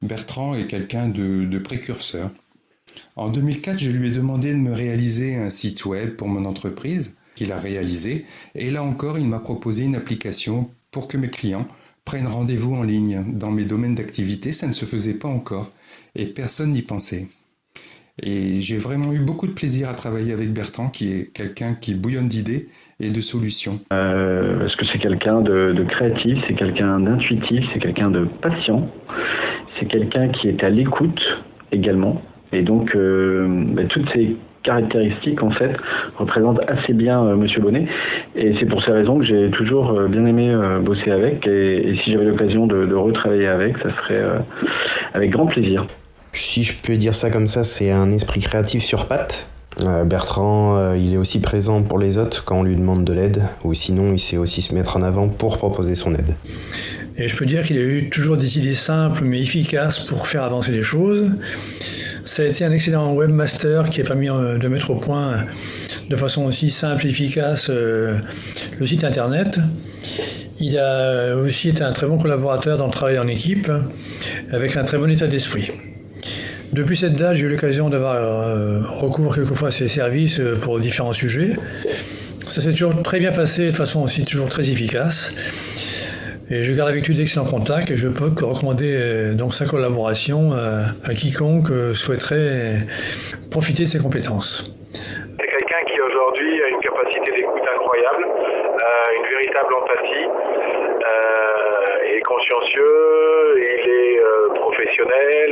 Bertrand est quelqu'un de précurseur. En 2004, je lui ai demandé de me réaliser un site web pour mon entreprise, qu'il a réalisé, et là encore, il m'a proposé une application pour que mes clients prennent rendez-vous en ligne. Dans mes domaines d'activité, ça ne se faisait pas encore, et personne n'y pensait. Et j'ai vraiment eu beaucoup de plaisir à travailler avec Bertrand, qui est quelqu'un qui bouillonne d'idées et de solutions. Parce que c'est quelqu'un de créatif, c'est quelqu'un d'intuitif, c'est quelqu'un de patient, c'est quelqu'un qui est à l'écoute également. Et donc, toutes ces caractéristiques, en fait, représentent assez bien Monsieur Bonnet. Et c'est pour ces raisons que j'ai toujours bien aimé bosser avec. Et si j'avais l'occasion de retravailler avec, ça serait avec grand plaisir. Si je peux dire ça comme ça, c'est un esprit créatif sur pattes. Bertrand, il est aussi présent pour les autres quand on lui demande de l'aide, ou sinon il sait aussi se mettre en avant pour proposer son aide. Et je peux dire qu'il a eu toujours des idées simples mais efficaces pour faire avancer les choses. Ça a été un excellent webmaster qui a permis de mettre au point de façon aussi simple et efficace le site internet. Il a aussi été un très bon collaborateur dans le travail en équipe, avec un très bon état d'esprit. Depuis cette date, j'ai eu l'occasion d'avoir recours quelquefois à ses services pour différents sujets. Ça s'est toujours très bien passé, de façon aussi toujours très efficace. Et je garde avec lui d'excellents contacts et je peux que recommander donc sa collaboration à quiconque souhaiterait profiter de ses compétences. C'est quelqu'un qui aujourd'hui a une capacité d'écoute incroyable, une véritable empathie, il est consciencieux, il est professionnel,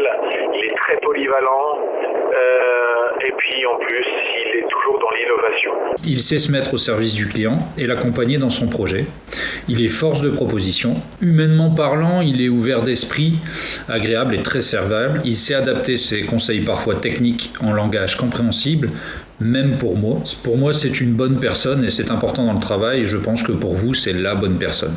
il est très polyvalent, et puis en plus il est toujours dans l'innovation. Il sait se mettre au service du client et l'accompagner dans son projet. Il est force de proposition. Humainement parlant, il est ouvert d'esprit, agréable et très serviable. Il sait adapter ses conseils parfois techniques en langage compréhensible, même pour moi. Pour moi, c'est une bonne personne et c'est important dans le travail et je pense que pour vous, c'est la bonne personne.